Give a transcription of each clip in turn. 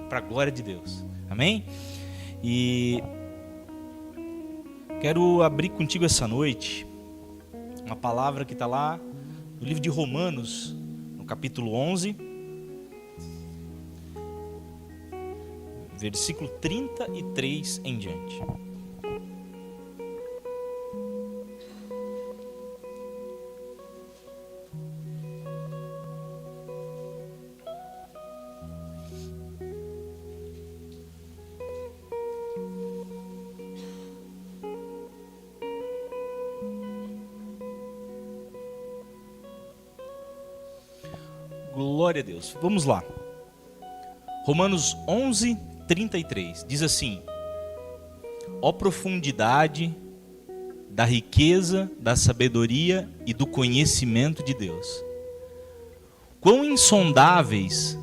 para a glória de Deus. Amém? E quero abrir contigo essa noite uma palavra que está lá no livro de Romanos, no capítulo 11, versículo 33 em diante. Glória a Deus. Vamos lá. Romanos 11, 33. Diz assim: ó profundidade da riqueza, da sabedoria e do conhecimento de Deus. Quão insondáveis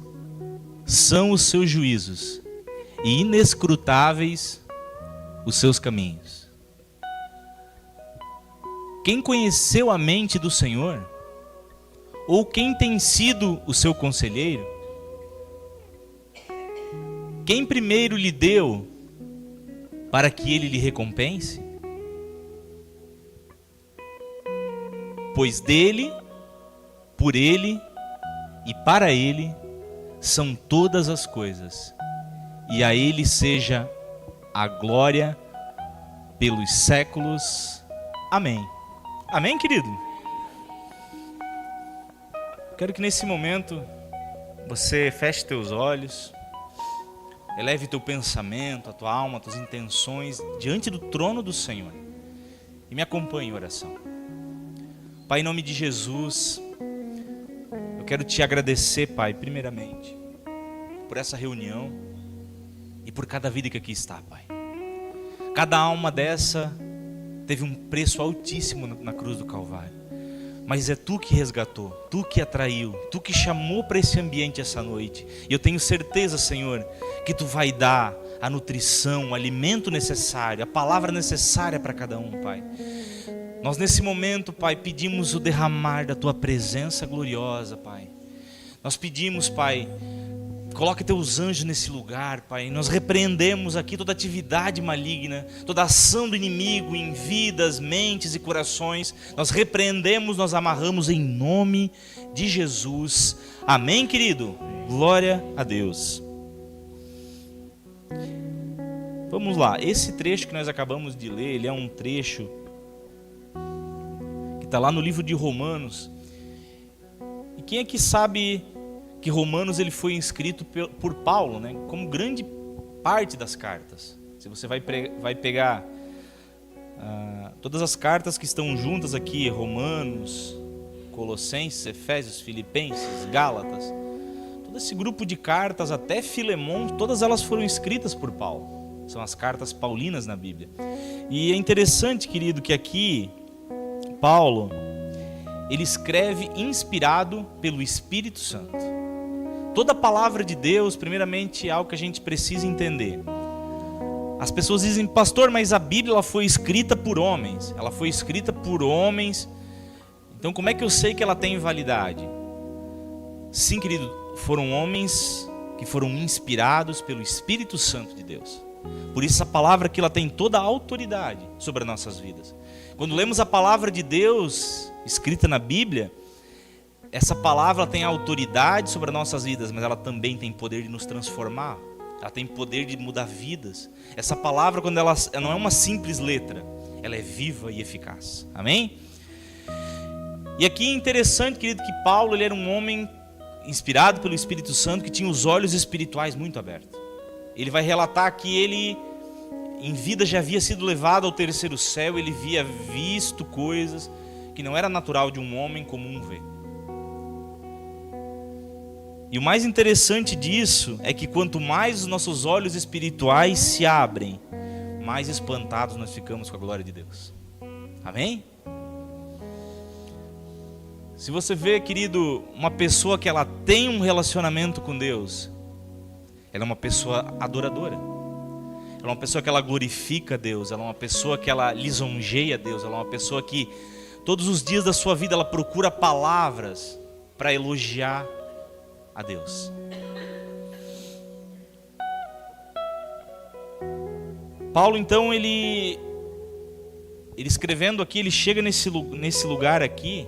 são os seus juízos e inescrutáveis os seus caminhos. Quem conheceu a mente do Senhor? Ou quem tem sido o seu conselheiro? Quem primeiro lhe deu para que ele lhe recompense? Pois dele, por ele e para ele são todas as coisas, e a ele seja a glória pelos séculos. Amém. Amém, querido? Quero que nesse momento você feche teus olhos, eleve teu pensamento, a tua alma, as tuas intenções diante do trono do Senhor e me acompanhe em oração. Pai, em nome de Jesus, eu quero te agradecer, Pai, primeiramente, por essa reunião e por cada vida que aqui está, Pai. Cada alma dessa teve um preço altíssimo na cruz do Calvário. Mas é Tu que resgatou, Tu que atraiu, Tu que chamou para esse ambiente essa noite. E eu tenho certeza, Senhor, que Tu vai dar a nutrição, o alimento necessário, a palavra necessária para cada um, Pai. Nós nesse momento, Pai, pedimos o derramar da Tua presença gloriosa, Pai. Nós pedimos, Pai, coloque Teus anjos nesse lugar, Pai. Nós repreendemos aqui toda atividade maligna, toda ação do inimigo em vidas, mentes e corações. Nós repreendemos, nós amarramos em nome de Jesus. Amém, querido? Glória a Deus. Vamos lá. Esse trecho que nós acabamos de ler, ele é um trecho que está lá no livro de Romanos. E quem é que sabe que Romanos ele foi escrito por Paulo, né? Como grande parte das cartas. Se você vai pegar todas as cartas que estão juntas aqui, Romanos, Colossenses, Efésios, Filipenses, Gálatas, todo esse grupo de cartas, até Filemão, todas elas foram escritas por Paulo. São as cartas paulinas na Bíblia. E é interessante, querido, que aqui Paulo, ele escreve inspirado pelo Espírito Santo. Toda a palavra de Deus, primeiramente, é algo que a gente precisa entender. As pessoas dizem, pastor, mas a Bíblia ela foi escrita por homens. Ela foi escrita por homens. Então como é que eu sei que ela tem validade? Sim, querido, foram homens que foram inspirados pelo Espírito Santo de Deus. Por isso a palavra aqui ela tem toda a autoridade sobre as nossas vidas. Quando lemos a palavra de Deus escrita na Bíblia, essa palavra tem autoridade sobre as nossas vidas, mas ela também tem poder de nos transformar. Ela tem poder de mudar vidas. Essa palavra, quando ela não é uma simples letra, ela é viva e eficaz. Amém? E aqui é interessante, querido, que Paulo ele era um homem inspirado pelo Espírito Santo, que tinha os olhos espirituais muito abertos. Ele vai relatar que ele, em vida, já havia sido levado ao terceiro céu. Ele havia visto coisas que não era natural de um homem comum ver. E o mais interessante disso é que quanto mais os nossos olhos espirituais se abrem, mais espantados nós ficamos com a glória de Deus. Amém? Se você vê, querido, uma pessoa que ela tem um relacionamento com Deus, ela é uma pessoa adoradora. Ela é uma pessoa que ela glorifica a Deus. Ela é uma pessoa que ela lisonjeia a Deus. Ela é uma pessoa que todos os dias da sua vida ela procura palavras para elogiar a Deus. Paulo, então, ele escrevendo aqui, ele chega nesse lugar aqui,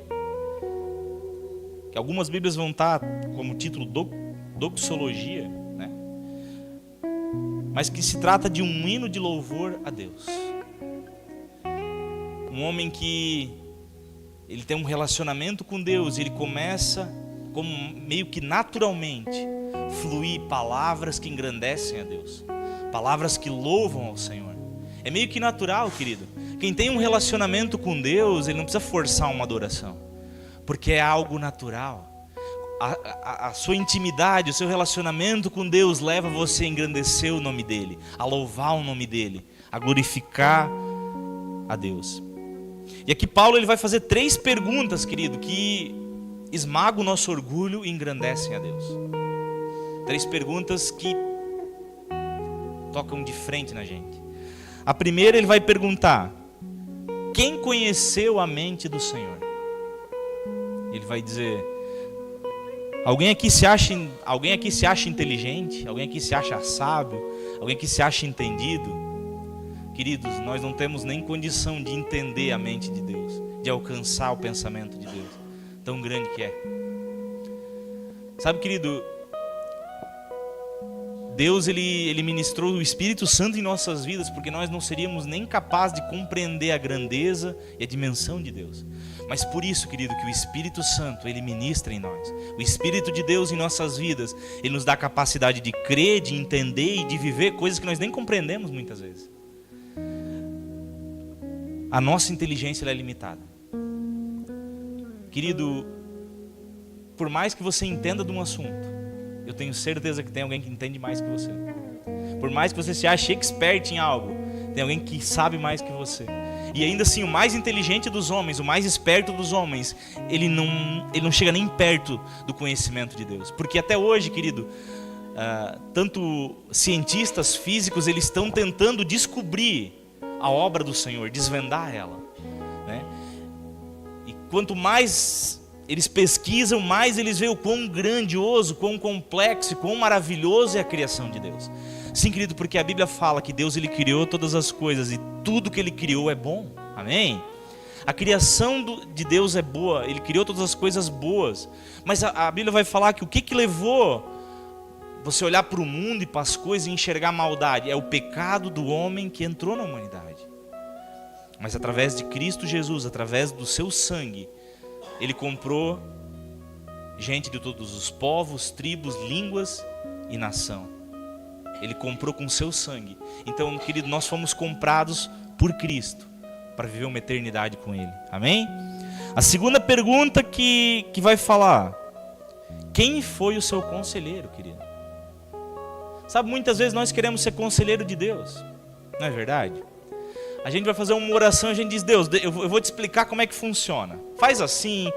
que algumas Bíblias vão estar como título doxologia, né? Mas que se trata de um hino de louvor a Deus. Um homem que ele tem um relacionamento com Deus, ele começa como meio que naturalmente fluir palavras que engrandecem a Deus, palavras que louvam ao Senhor. É meio que natural, querido. Quem tem um relacionamento com Deus, ele não precisa forçar uma adoração, porque é algo natural. A sua intimidade, o seu relacionamento com Deus leva você a engrandecer o nome dEle, a louvar o nome dEle, a glorificar a Deus. E aqui Paulo ele vai fazer 3 perguntas, querido, que esmagam o nosso orgulho e engrandecem a Deus. 3 perguntas que tocam de frente na gente. A primeira, ele vai perguntar: quem conheceu a mente do Senhor? Ele vai dizer: alguém aqui se acha inteligente? Alguém aqui se acha sábio? Alguém aqui se acha entendido? Queridos, nós não temos nem condição de entender a mente de Deus, de alcançar o pensamento de Deus, tão grande que é. Sabe, querido, Deus ele ministrou o Espírito Santo em nossas vidas, porque nós não seríamos nem capazes de compreender a grandeza e a dimensão de Deus. Mas por isso, querido, que o Espírito Santo ele ministra em nós. O Espírito de Deus em nossas vidas, ele nos dá a capacidade de crer, de entender e de viver coisas que nós nem compreendemos muitas vezes. A nossa inteligência ela é limitada. Querido, por mais que você entenda de um assunto, eu tenho certeza que tem alguém que entende mais que você. Por mais que você se ache expert em algo, tem alguém que sabe mais que você. E ainda assim, o mais inteligente dos homens, o mais esperto dos homens, ele não chega nem perto do conhecimento de Deus. Porque até hoje, querido, tanto cientistas físicos, eles estão tentando descobrir a obra do Senhor, desvendar ela, né? E quanto mais eles pesquisam, mais eles veem o quão grandioso, quão complexo e quão maravilhoso é a criação de Deus. Sim, querido, porque a Bíblia fala que Deus ele criou todas as coisas e tudo que ele criou é bom. Amém? A criação de Deus é boa, ele criou todas as coisas boas. Mas a Bíblia vai falar que o que levou você olhar para o mundo e para as coisas e enxergar maldade? É o pecado do homem que entrou na humanidade. Mas através de Cristo Jesus, através do seu sangue, ele comprou gente de todos os povos, tribos, línguas e nação. Ele comprou com o seu sangue. Então, querido, nós fomos comprados por Cristo para viver uma eternidade com Ele. Amém? A segunda pergunta que vai falar: quem foi o seu conselheiro, querido? Sabe, muitas vezes nós queremos ser conselheiro de Deus, não é verdade? A gente vai fazer uma oração e a gente diz: Deus, eu vou te explicar como é que funciona. Faz assim,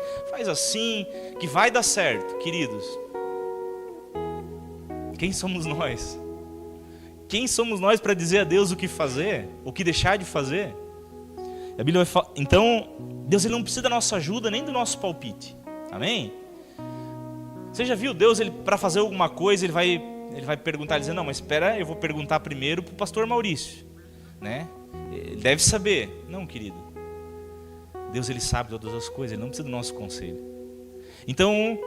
que vai dar certo. Queridos, quem somos nós? Quem somos nós para dizer a Deus o que fazer, o que deixar de fazer? A Bíblia vai falar, então, Deus ele não precisa da nossa ajuda nem do nosso palpite. Amém? Você já viu Deus, para fazer alguma coisa, ele vai perguntar, ele diz: não, mas espera, eu vou perguntar primeiro para o pastor Maurício, né? Ele deve saber. Não, querido, Deus ele sabe todas as coisas, ele não precisa do nosso conselho. Então,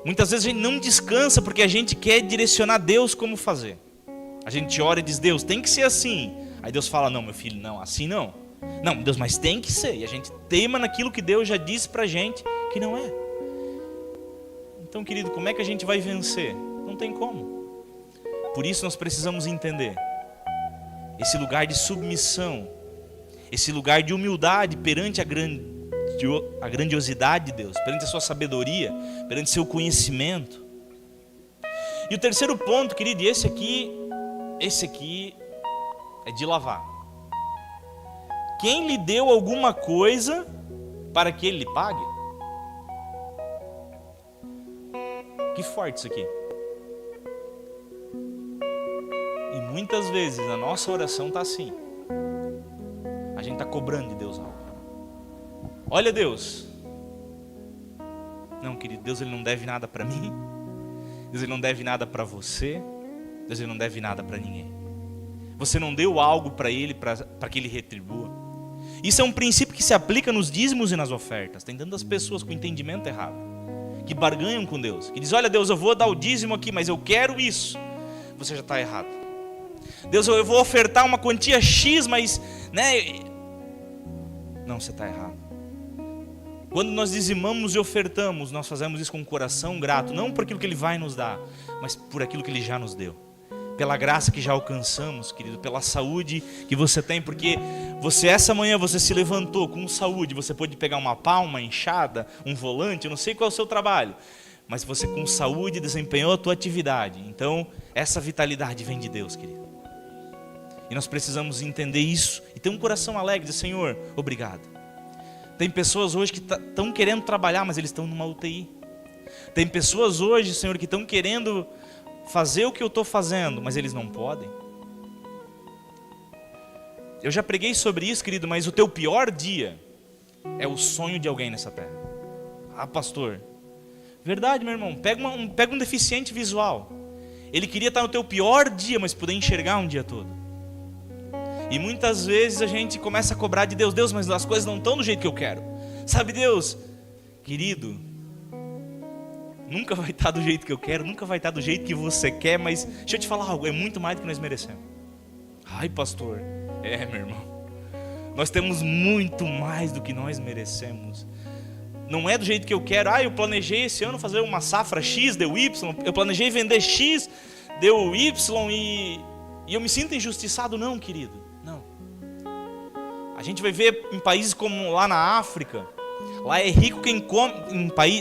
muitas vezes a gente não descansa porque a gente quer direcionar Deus como fazer. A gente ora e diz: Deus, tem que ser assim. Aí Deus fala: não, meu filho, não, assim não. Não, Deus, mas tem que ser. E a gente teima naquilo que Deus já disse pra gente que não é. Então, querido, como é que a gente vai vencer? Não tem como. Por isso nós precisamos entender esse lugar de submissão, esse lugar de humildade perante a grandiosidade de Deus, perante a sua sabedoria, perante o seu conhecimento. E o terceiro ponto, querido, e esse aqui é de lavar. Quem lhe deu alguma coisa para que ele lhe pague? Que forte isso aqui. E muitas vezes a nossa oração está assim. A gente está cobrando de Deus algo. Olha, Deus. Não, querido, Deus ele não deve nada para mim. Deus ele não deve nada para você. Deus ele não deve nada para ninguém. Você não deu algo para ele, para que ele retribua. Isso é um princípio que se aplica nos dízimos e nas ofertas. Tem tantas pessoas com entendimento errado, que barganham com Deus, que dizem, olha Deus, eu vou dar o dízimo aqui, mas eu quero isso. Você já está errado. Deus, eu vou ofertar uma quantia X, mas... Não, você está errado. Quando nós dizimamos e ofertamos, nós fazemos isso com o coração grato, não por aquilo que Ele vai nos dar, mas por aquilo que Ele já nos deu. Pela graça que já alcançamos, querido, pela saúde que você tem, porque essa manhã você se levantou com saúde, você pôde pegar uma pá, uma enxada, um volante, eu não sei qual é o seu trabalho, mas você com saúde desempenhou a tua atividade. Então, essa vitalidade vem de Deus, querido. E nós precisamos entender isso e ter um coração alegre, dizer, Senhor, obrigado. Tem pessoas hoje que estão querendo trabalhar, mas eles estão numa UTI. Tem pessoas hoje, Senhor, que estão querendo fazer o que eu estou fazendo, mas eles não podem. Eu já preguei sobre isso, querido, mas o teu pior dia é o sonho de alguém nessa terra. Ah, pastor, verdade, meu irmão, pega um deficiente visual. Ele queria estar no teu pior dia, mas poder enxergar um dia todo. E muitas vezes a gente começa a cobrar de Deus, Deus, mas as coisas não estão do jeito que eu quero. Sabe, Deus, querido, nunca vai estar do jeito que eu quero, nunca vai estar do jeito que você quer, mas deixa eu te falar algo, é muito mais do que nós merecemos. Ai, pastor, meu irmão, nós temos muito mais do que nós merecemos. Não é do jeito que eu quero. Eu planejei esse ano fazer uma safra X, deu Y, eu planejei vender X, deu Y e eu me sinto injustiçado. Não, querido, não. A gente vai ver em países como lá na África, lá é rico quem come,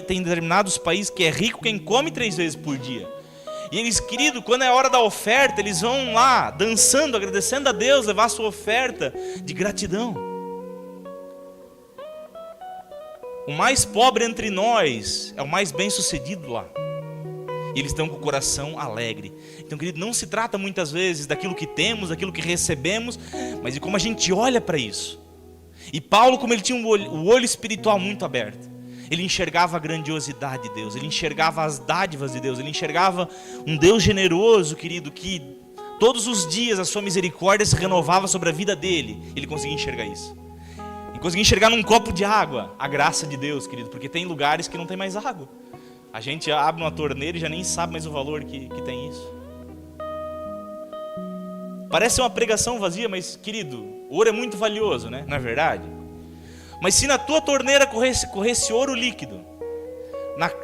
tem determinados países que é rico quem come 3 vezes por dia. E eles, querido, quando é hora da oferta, eles vão lá, dançando, agradecendo a Deus, levar a sua oferta de gratidão. O mais pobre entre nós é o mais bem sucedido lá. E eles estão com o coração alegre. Então, querido, não se trata muitas vezes daquilo que temos, daquilo que recebemos, mas de como a gente olha para isso. E Paulo, como ele tinha o olho espiritual muito aberto, ele enxergava a grandiosidade de Deus, ele enxergava as dádivas de Deus, ele enxergava um Deus generoso, querido, que todos os dias a sua misericórdia se renovava sobre a vida dele. Ele conseguia enxergar isso. E conseguia enxergar num copo de água a graça de Deus, querido, porque tem lugares que não tem mais água. A gente abre uma torneira e já nem sabe mais o valor que tem isso. Parece uma pregação vazia, mas, querido, o ouro é muito valioso, né? Não é verdade? Mas se na tua torneira corresse ouro líquido,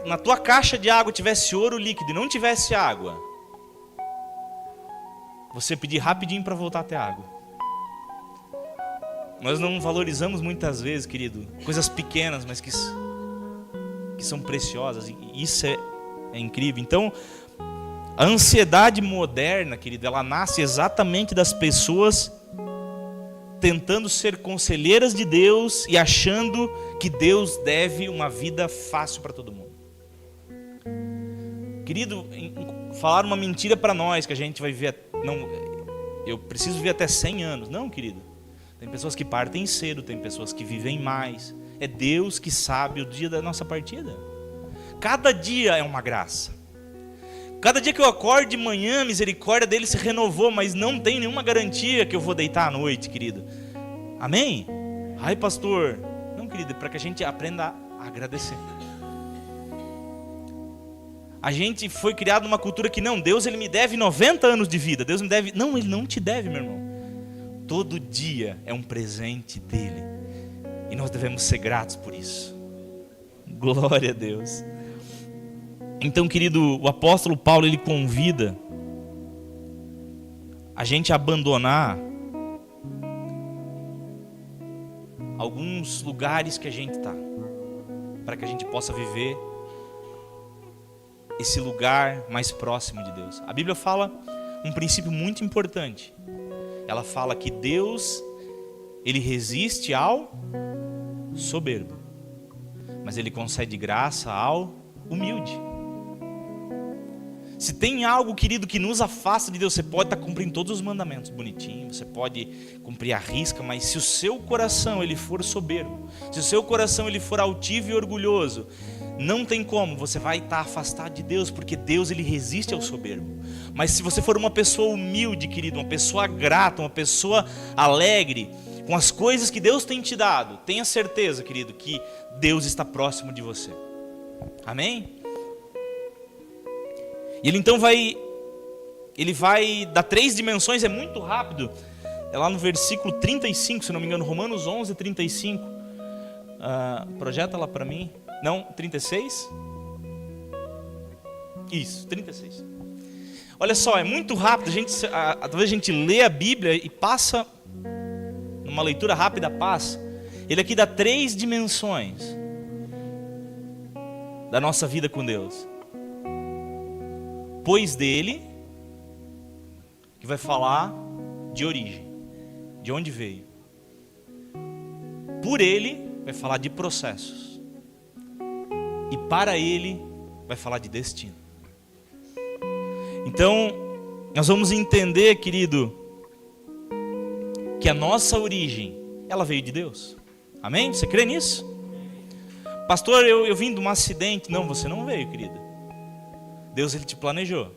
na tua caixa de água tivesse ouro líquido e não tivesse água, você pedir rapidinho para voltar até a água. Nós não valorizamos muitas vezes, querido, coisas pequenas, mas que são preciosas, e isso é incrível. Então, a ansiedade moderna, querido, ela nasce exatamente das pessoas tentando ser conselheiras de Deus e achando que Deus deve uma vida fácil para todo mundo. Querido, falar uma mentira para nós que a gente vai viver, não, eu preciso viver até 100 anos. Não, querido. Tem pessoas que partem cedo, tem pessoas que vivem mais. É Deus que sabe o dia da nossa partida. Cada dia é uma graça. Cada dia que eu acordo de manhã, a misericórdia dele se renovou, mas não tem nenhuma garantia que eu vou deitar à noite, querido. Amém? Ai, pastor. Não, querido, é para que a gente aprenda a agradecer. A gente foi criado numa cultura que não, Deus ele me deve 90 anos de vida. Deus me deve... Não, ele não te deve, meu irmão. Todo dia é um presente dele. E nós devemos ser gratos por isso. Glória a Deus. Então, querido, o apóstolo Paulo, ele convida a gente a abandonar alguns lugares que a gente está, para que a gente possa viver esse lugar mais próximo de Deus. A Bíblia fala um princípio muito importante. Ela fala que Deus, ele resiste ao soberbo, mas ele concede graça ao humilde. Se tem algo, querido, que nos afasta de Deus, você pode estar cumprindo todos os mandamentos bonitinho, você pode cumprir a risca, mas se o seu coração ele for soberbo, se o seu coração ele for altivo e orgulhoso, não tem como, você vai estar afastado de Deus, porque Deus ele resiste ao soberbo. Mas se você for uma pessoa humilde, querido, uma pessoa grata, uma pessoa alegre com as coisas que Deus tem te dado, tenha certeza, querido, que Deus está próximo de você. Amém? E ele então vai dar 3 dimensões, é muito rápido. É lá no versículo 35, se não me engano, Romanos 11, 35. Projeta lá para mim. Não, 36? Isso, 36. Olha só, é muito rápido. Talvez a gente lê a Bíblia e passa, numa leitura rápida passa. Ele aqui dá 3 dimensões da nossa vida com Deus. Pois dele, que vai falar de origem, de onde veio. Por ele, vai falar de processos. E para ele, vai falar de destino. Então, nós vamos entender, querido, que a nossa origem, ela veio de Deus. Amém? Você crê nisso? Pastor, eu vim de um acidente. Não, você não veio, querido. Deus, ele te planejou.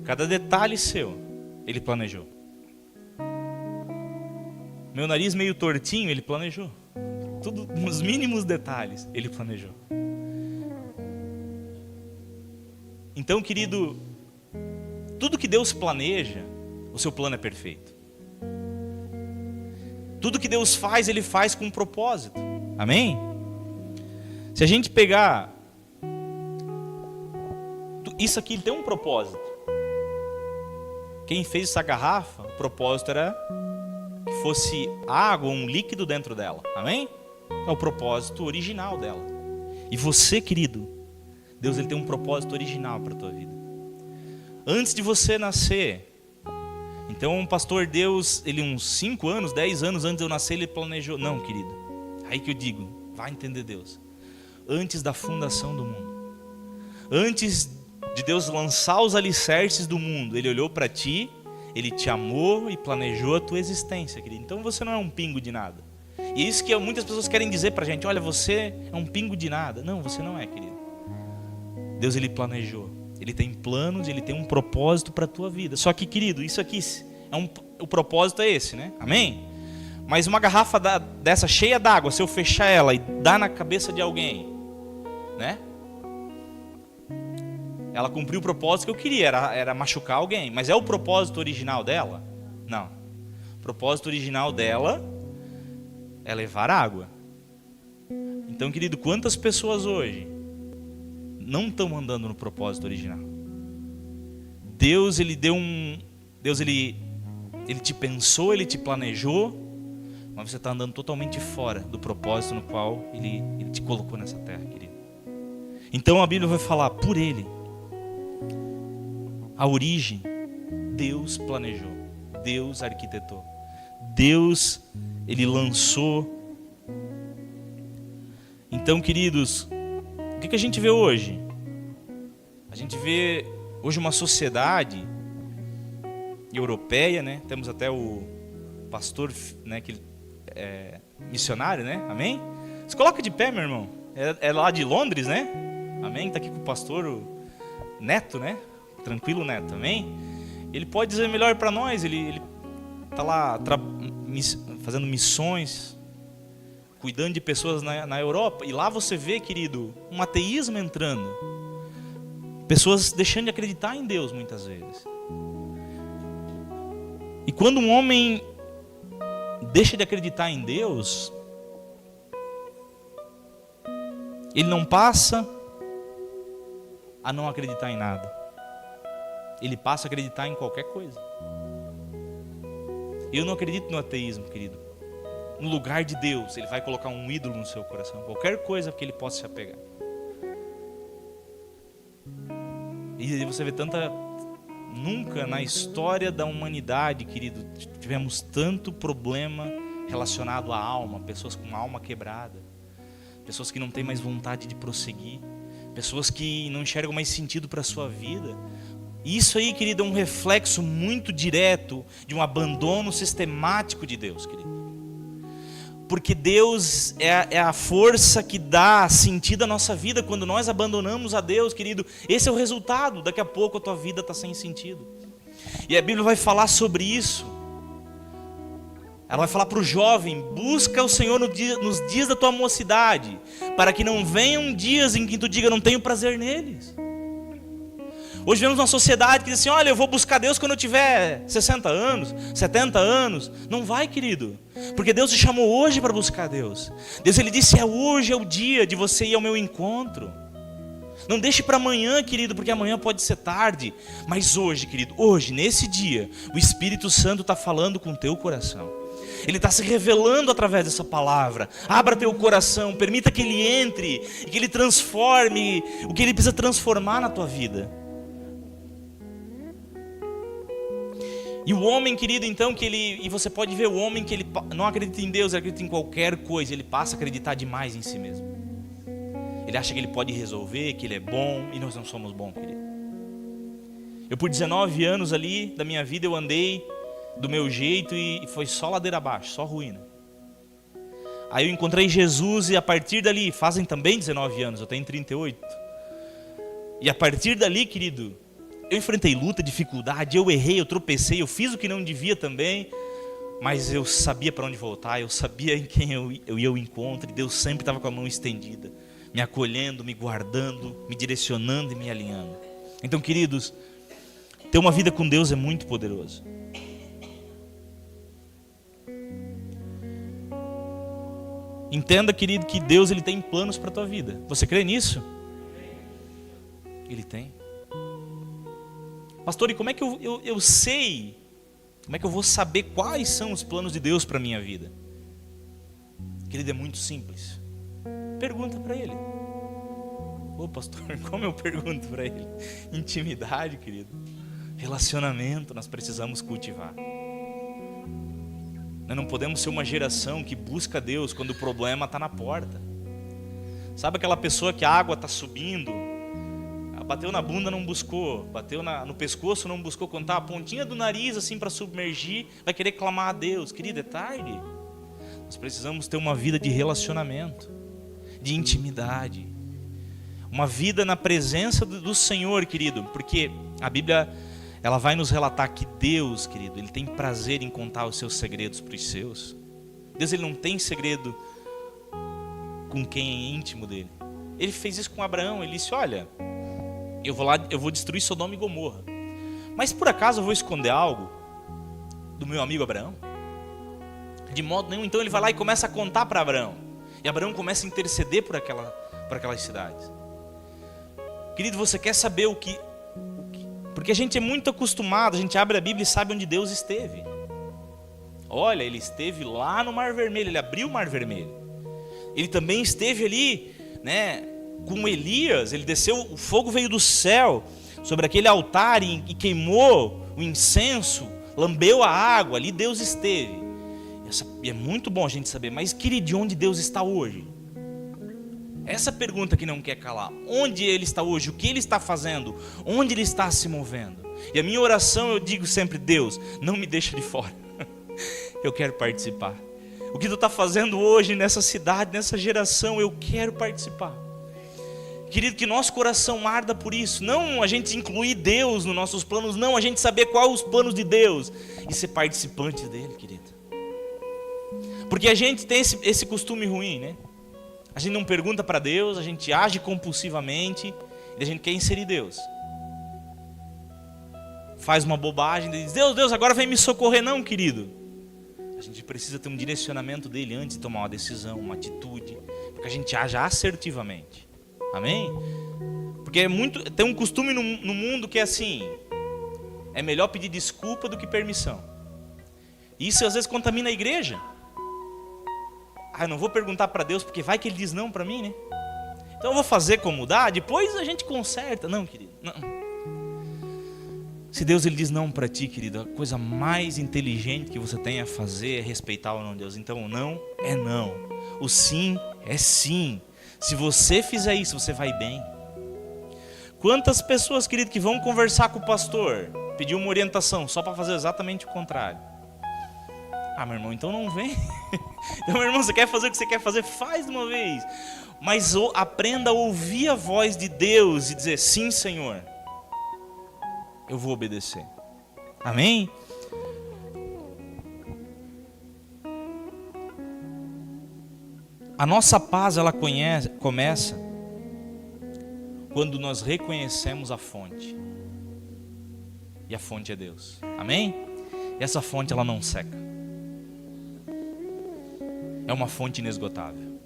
Cada detalhe seu, ele planejou. Meu nariz meio tortinho, ele planejou. Tudo nos mínimos detalhes, ele planejou. Então, querido, tudo que Deus planeja, o seu plano é perfeito. Tudo que Deus faz, ele faz com um propósito. Amém? Se a gente pegar, isso aqui tem um propósito. Quem fez essa garrafa, o propósito era que fosse água, um líquido dentro dela. Amém? É o propósito original dela. E você, querido, Deus ele tem um propósito original para a tua vida. Antes de você nascer, então o pastor Deus, ele uns 5 anos, 10 anos antes de eu nascer, ele planejou. Não, querido, aí que eu digo, vai entender Deus. Antes da fundação do mundo, antes de Deus lançar os alicerces do mundo, ele olhou para ti, ele te amou e planejou a tua existência, querido. Então você não é um pingo de nada. E isso que muitas pessoas querem dizer pra gente, olha, você é um pingo de nada. Não, você não é, querido. Deus, ele planejou. Ele tem planos, ele tem um propósito para a tua vida. Só que, querido, isso aqui, o propósito é esse, né? Amém? Mas uma garrafa dessa cheia d'água, se eu fechar ela e dar na cabeça de alguém, né? Ela cumpriu o propósito que eu queria, era machucar alguém. Mas é o propósito original dela? Não. O propósito original dela é levar água. Então, querido, quantas pessoas hoje não estão andando no propósito original? Deus, ele te pensou, ele te planejou, mas você está andando totalmente fora do propósito no qual ele te colocou nessa terra, querido. Então a Bíblia vai falar, por ele, a origem, Deus planejou, Deus arquitetou, Deus, ele lançou. Então, queridos, o que a gente vê hoje? A gente vê hoje uma sociedade europeia, né? Temos até o pastor, né, que é missionário, né? Amém? Se coloca de pé, meu irmão. É lá de Londres, né? Amém? Está aqui com o pastor o Neto, né? Tranquilo, Neto, amém? Ele pode dizer melhor para nós. Ele está lá fazendo missões, cuidando de pessoas na Europa. E lá você vê, querido, um ateísmo entrando. Pessoas deixando de acreditar em Deus muitas vezes. E quando um homem deixa de acreditar em Deus, ele não passa a não acreditar em nada. Ele passa a acreditar em qualquer coisa. Eu não acredito no ateísmo, querido. No lugar de Deus, ele vai colocar um ídolo no seu coração. Qualquer coisa que ele possa se apegar. E você vê nunca na história da humanidade, querido, tivemos tanto problema relacionado à alma. Pessoas com a alma quebrada. Pessoas que não têm mais vontade de prosseguir. Pessoas que não enxergam mais sentido para a sua vida. Isso aí, querido, é um reflexo muito direto de um abandono sistemático de Deus, querido. porque Deus é a força que dá sentido à nossa vida. Quando nós abandonamos a Deus, querido, esse é o resultado. Daqui a pouco a tua vida está sem sentido. E a Bíblia vai falar sobre isso. Ela vai falar para o jovem: busca o Senhor nos dias da tua mocidade, para que não venham dias em que tu diga, não tenho prazer neles. Hoje vemos uma sociedade que diz assim: olha, eu vou buscar Deus quando eu tiver 60 anos, 70 anos. Não vai, querido, porque Deus te chamou hoje para buscar Deus. Deus, Ele disse: hoje é o dia de você ir ao meu encontro. Não deixe para amanhã, querido, porque amanhã pode ser tarde. Mas hoje, querido, hoje, nesse dia, o Espírito Santo está falando com o teu coração. Ele está se revelando através dessa palavra. Abra teu coração, permita que Ele entre e que Ele transforme o que Ele precisa transformar na tua vida. E o homem, querido, então, e você pode ver o homem que ele não acredita em Deus, ele acredita em qualquer coisa, ele passa a acreditar demais em si mesmo. Ele acha que ele pode resolver, que ele é bom, e nós não somos bons, querido. Eu por 19 anos ali da minha vida eu andei do meu jeito e foi só ladeira abaixo, só ruína. Aí eu encontrei Jesus e a partir dali, fazem também 19 anos, eu tenho 38. E a partir dali, querido, eu enfrentei luta, dificuldade, eu errei, eu tropecei, eu fiz o que não devia também, mas eu sabia para onde voltar, eu sabia em quem eu ia ao encontro, e Deus sempre estava com a mão estendida, me acolhendo, me guardando, me direcionando e me alinhando. Então, queridos, ter uma vida com Deus é muito poderoso. Entenda, querido, que Deus ele tem planos para a tua vida. Você crê nisso? Ele tem. Pastor, e como é que eu sei? Como é que eu vou saber quais são os planos de Deus para a minha vida? Querido, é muito simples. Pergunta para Ele. Ô pastor, como eu pergunto para Ele? Intimidade, querido. Relacionamento nós precisamos cultivar. Nós não podemos ser uma geração que busca Deus quando o problema está na porta. Sabe aquela pessoa que a água está subindo, bateu na bunda, não buscou, bateu no pescoço, não buscou, quando está a pontinha do nariz assim para submergir, vai querer clamar a Deus. Querido, é tarde. Nós precisamos ter uma vida de relacionamento, de intimidade, uma vida na presença do Senhor, querido, porque a Bíblia ela vai nos relatar que Deus, querido, Ele tem prazer em contar os seus segredos para os seus. Deus, Ele não tem segredo com quem é íntimo dele. Ele fez isso com Abraão. Ele disse: olha, eu vou destruir Sodoma e Gomorra, mas por acaso eu vou esconder algo do meu amigo Abraão? De modo nenhum. Então ele vai lá e começa a contar para Abraão, e Abraão começa a interceder por aquelas cidades. Querido, você quer saber o que? Porque a gente é muito acostumado, a gente abre a Bíblia e sabe onde Deus esteve. Olha, Ele esteve lá no Mar Vermelho, Ele abriu o Mar Vermelho. Ele também esteve ali, né, com Elias. Ele desceu, o fogo veio do céu sobre aquele altar e queimou o incenso, lambeu a água, ali Deus esteve. E é muito bom a gente saber, mas querido, de onde Deus está hoje? Essa pergunta que não quer calar. Onde Ele está hoje? O que Ele está fazendo? Onde Ele está se movendo? E a minha oração, eu digo sempre: Deus, não me deixa de fora. Eu quero participar. O que Tu está fazendo hoje nessa cidade, nessa geração, eu quero participar. Querido, que nosso coração arda por isso. Não a gente incluir Deus nos nossos planos, não, a gente saber quais os planos de Deus e ser participante dele, querido. Porque a gente tem esse costume ruim, né? A gente não pergunta para Deus, a gente age compulsivamente e a gente quer inserir Deus. Faz uma bobagem e diz: Deus, agora vem me socorrer. Não, querido. A gente precisa ter um direcionamento dele antes de tomar uma decisão, uma atitude, para que a gente haja assertivamente. Amém? Porque tem um costume no mundo que é assim: é melhor pedir desculpa do que permissão. Isso às vezes contamina a igreja. Eu não vou perguntar para Deus porque vai que Ele diz não para mim, né? Então eu vou fazer como dá, depois a gente conserta. Não, querido, não. Se Deus Ele diz não para ti, querido, a coisa mais inteligente que você tem a fazer é respeitar o não de Deus. Então o não é não, o sim é sim. Se você fizer isso, você vai bem. Quantas pessoas, querido, que vão conversar com o pastor, pedir uma orientação só para fazer exatamente o contrário? Meu irmão, então não vem. Então, meu irmão, você quer fazer o que você quer fazer? Faz de uma vez. Mas aprenda a ouvir a voz de Deus e dizer, sim, Senhor, eu vou obedecer. Amém? A nossa paz, ela começa quando nós reconhecemos a fonte. E a fonte é Deus. Amém? E essa fonte, ela não seca. É uma fonte inesgotável.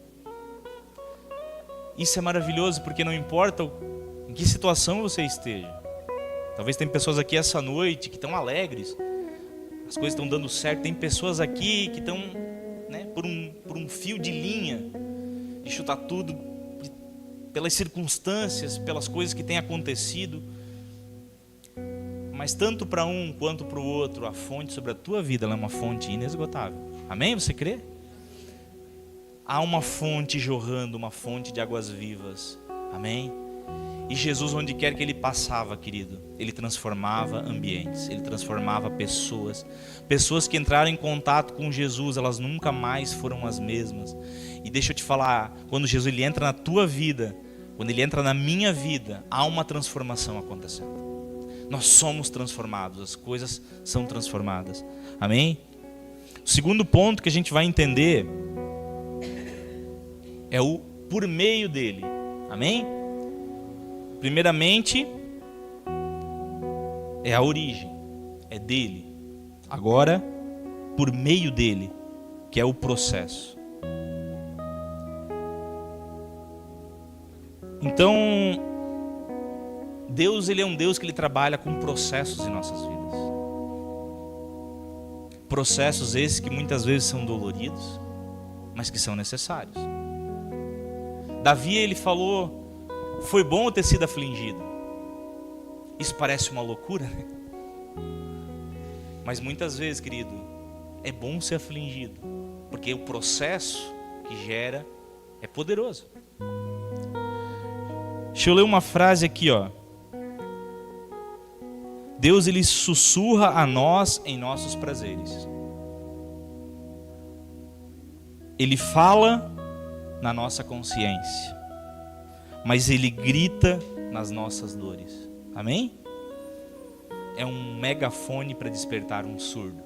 Isso é maravilhoso porque não importa em que situação você esteja. Talvez tem pessoas aqui essa noite que estão alegres. As coisas estão dando certo. Tem pessoas aqui que estão, né, por um fio de linha, de chutar tudo, pelas circunstâncias, pelas coisas que têm acontecido. Mas tanto para um quanto para o outro, a fonte sobre a tua vida, ela é uma fonte inesgotável. Amém? Você crê? Há uma fonte jorrando, uma fonte de águas vivas. Amém? E Jesus, onde quer que ele passava, querido, ele transformava ambientes, ele transformava pessoas. Pessoas que entraram em contato com Jesus, elas nunca mais foram as mesmas. E deixa eu te falar, quando Jesus ele entra na tua vida, quando ele entra na minha vida, há uma transformação acontecendo. Nós somos transformados, as coisas são transformadas. Amém? O segundo ponto que a gente vai entender é o por meio dele. Amém? Primeiramente, é a origem, é dele. Agora, por meio dele, que é o processo. Então, Deus, ele é um Deus que ele trabalha com processos em nossas vidas. Processos esses que muitas vezes são doloridos, mas que são necessários. Davi, ele falou, foi bom eu ter sido afligido. Isso parece uma loucura, né? Mas muitas vezes, querido, é bom ser afligido, porque o processo que gera é poderoso. Deixa eu ler uma frase aqui, ó. Deus, ele sussurra a nós em nossos prazeres. Ele fala na nossa consciência, mas ele grita nas nossas dores. Amém? É um megafone para despertar um surdo.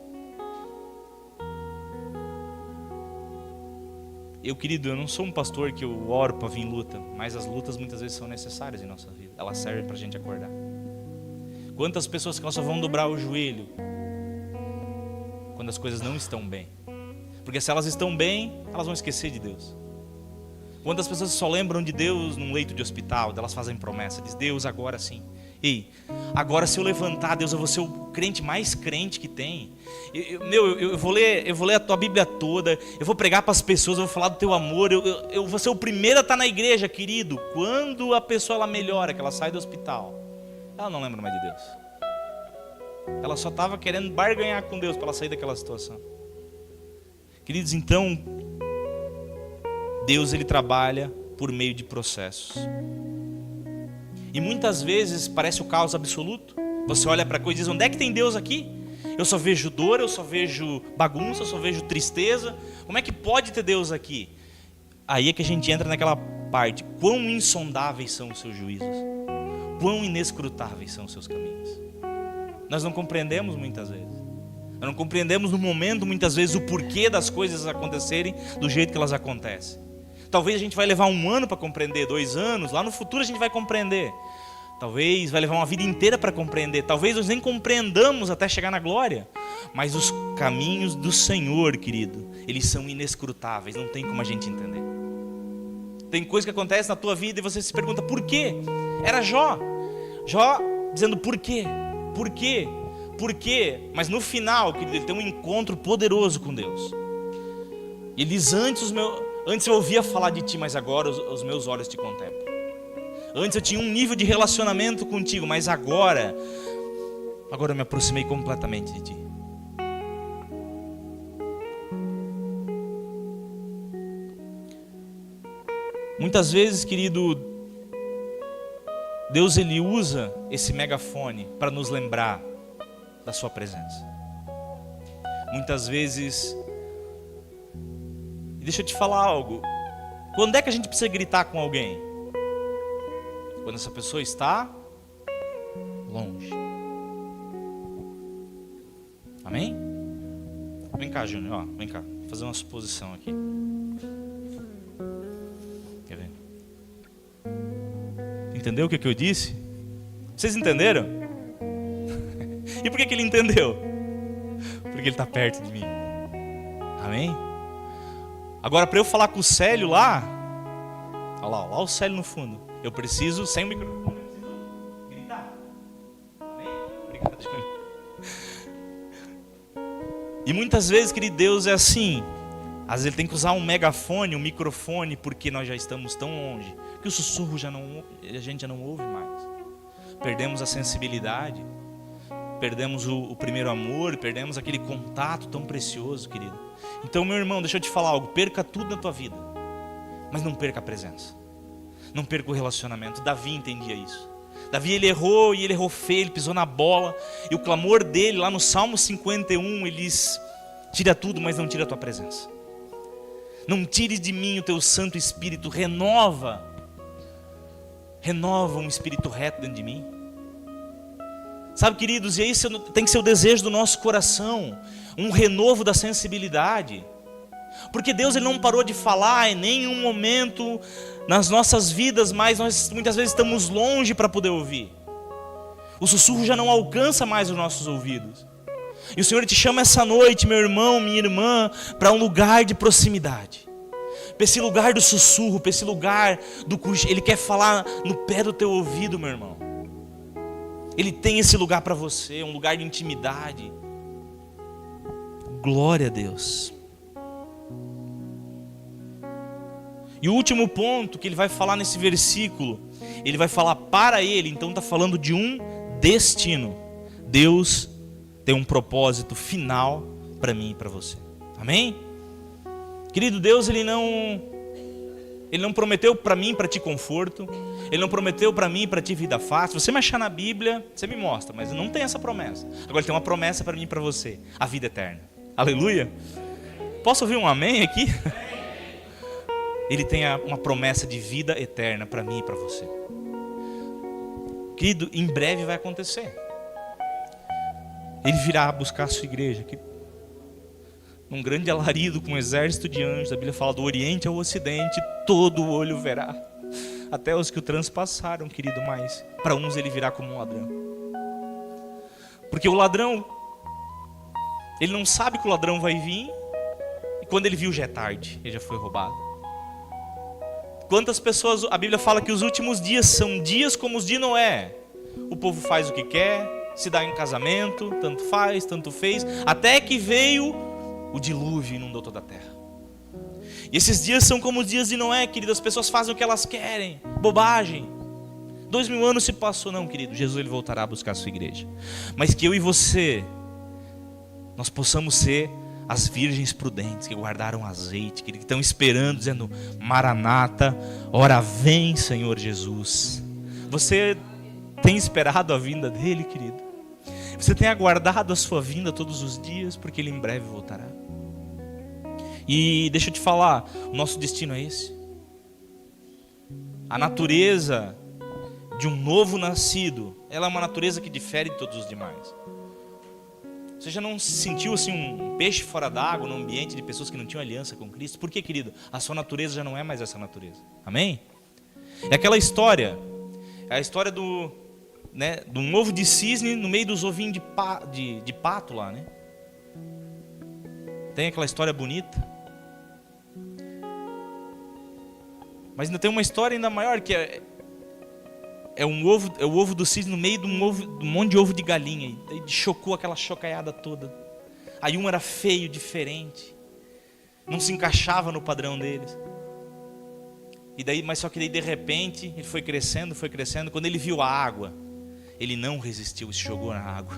Querido, eu não sou um pastor que eu oro para vir em luta, mas as lutas muitas vezes são necessárias em nossa vida. Elas servem para a gente acordar. Quantas pessoas que elas só vão dobrar o joelho quando as coisas não estão bem? Porque se elas estão bem, elas vão esquecer de Deus. Quantas pessoas só lembram de Deus num leito de hospital, elas fazem promessa, diz Deus agora sim. Ei, agora se eu levantar, Deus, eu vou ser o crente mais crente que tem. Eu vou ler a tua Bíblia toda, eu vou pregar para as pessoas, eu vou falar do teu amor, eu vou ser o primeiro a estar na igreja, querido. Quando a pessoa ela melhora, que ela sai do hospital, ela não lembra mais de Deus. Ela só estava querendo barganhar com Deus para ela sair daquela situação. Queridos, então, Deus ele trabalha por meio de processos. E muitas vezes parece o caos absoluto. Você olha para a coisa e diz, onde é que tem Deus aqui? Eu só vejo dor, eu só vejo bagunça, eu só vejo tristeza. Como é que pode ter Deus aqui? Aí é que a gente entra naquela parte. Quão insondáveis são os seus juízos. Quão inescrutáveis são os seus caminhos. Nós não compreendemos muitas vezes. Nós não compreendemos no momento, muitas vezes, o porquê das coisas acontecerem do jeito que elas acontecem. Talvez a gente vai levar 1 ano para compreender, 2 anos, lá no futuro a gente vai compreender. Talvez vai levar uma vida inteira para compreender. Talvez nós nem compreendamos até chegar na glória. Mas os caminhos do Senhor, querido, eles são inescrutáveis, não tem como a gente entender. Tem coisa que acontece na tua vida e você se pergunta, por quê? Era Jó dizendo por quê? Por quê? Por quê? Mas no final, querido, ele tem um encontro poderoso com Deus. Ele diz, antes eu ouvia falar de ti, mas agora os meus olhos te contemplam. Antes eu tinha um nível de relacionamento contigo, mas agora eu me aproximei completamente de ti. Muitas vezes, querido, Deus ele usa esse megafone para nos lembrar da sua presença. Muitas vezes deixa eu te falar algo. Quando é que a gente precisa gritar com alguém? Quando essa pessoa está longe. Amém? Vem cá, Júnior, ó, vem cá. Vou fazer uma suposição aqui. Quer ver? Entendeu o que eu disse? Vocês entenderam? E por que ele entendeu? Porque ele está perto de mim. Amém? Agora, para eu falar com o Célio lá, olha lá o Célio no fundo. Eu preciso, sem o microfone, eu preciso gritar. Amém? Obrigado, Júnior. E muitas vezes, querido, Deus é assim. Às vezes ele tem que usar um megafone, um microfone, porque nós já estamos tão longe que o sussurro a gente já não ouve mais. Perdemos a sensibilidade, perdemos o primeiro amor, perdemos aquele contato tão precioso, querido. Então, meu irmão, deixa eu te falar algo. Perca tudo na tua vida, mas não perca a presença. Não perca o relacionamento. Davi entendia isso. Davi, ele errou, e ele errou feio, ele pisou na bola. E o clamor dele, lá no Salmo 51, ele diz: tira tudo, mas não tira a tua presença. Não tires de mim o teu Santo Espírito. Renova um espírito reto dentro de mim. Sabe, queridos, e esse tem que ser o desejo do nosso coração. Um renovo da sensibilidade. Porque Deus, ele não parou de falar em nenhum momento nas nossas vidas, mas nós muitas vezes estamos longe para poder ouvir. O sussurro já não alcança mais os nossos ouvidos. E o Senhor te chama essa noite, meu irmão, minha irmã, para um lugar de proximidade. Para esse lugar do sussurro, para esse lugar Ele quer falar no pé do teu ouvido, meu irmão. Ele tem esse lugar para você, um lugar de intimidade. Glória a Deus. E o último ponto que ele vai falar nesse versículo, ele vai falar para ele, então está falando de um destino. Deus tem um propósito final para mim e para você. Amém? Querido, Deus, Ele não prometeu para mim, para ti conforto. Ele não prometeu para mim, para ti vida fácil. Se você me achar na Bíblia, você me mostra, mas não tem essa promessa. Agora Ele tem uma promessa para mim e para você, a vida eterna. Aleluia? Posso ouvir um amém aqui? Ele tem uma promessa de vida eterna para mim e para você. Querido, em breve vai acontecer. Ele virá buscar a sua igreja. Num grande alarido com um exército de anjos. A Bíblia fala do Oriente ao Ocidente, todo o olho verá. Até os que o transpassaram, querido, mas para uns ele virá como um ladrão. Porque o ladrão, ele não sabe que o ladrão vai vir. E quando ele viu já é tarde, ele já foi roubado. Quantas pessoas, a Bíblia fala que os últimos dias são dias como os de Noé. O povo faz o que quer, se dá em casamento, tanto faz, tanto fez, até que veio o dilúvio e inundou toda a terra. E esses dias são como os dias de Noé, querido. As pessoas fazem o que elas querem, bobagem. 2000 anos se passou, não, querido. Jesus, ele voltará a buscar a sua igreja. Mas que eu e você, nós possamos ser as virgens prudentes que guardaram azeite, que estão esperando, dizendo: Maranata, ora vem, Senhor Jesus. Você tem esperado a vinda dele, querido? Você tem aguardado a sua vinda todos os dias, porque ele em breve voltará. E deixa eu te falar, o nosso destino é esse. A natureza de um novo nascido, ela é uma natureza que difere de todos os demais. Você já não se sentiu assim um peixe fora d'água no ambiente de pessoas que não tinham aliança com Cristo? Por quê, querido? A sua natureza já não é mais essa natureza. Amém? É aquela história, é a história do um ovo de cisne no meio dos ovinhos de pato lá, né? Tem aquela história bonita. Mas ainda tem uma história ainda maior, que é o ovo do cisne no meio de um monte de ovo de galinha. E chocou aquela chocaiada toda. Aí um era feio, diferente. Não se encaixava no padrão deles. Mas só que daí de repente ele foi crescendo. Quando ele viu a água, ele não resistiu, se jogou na água.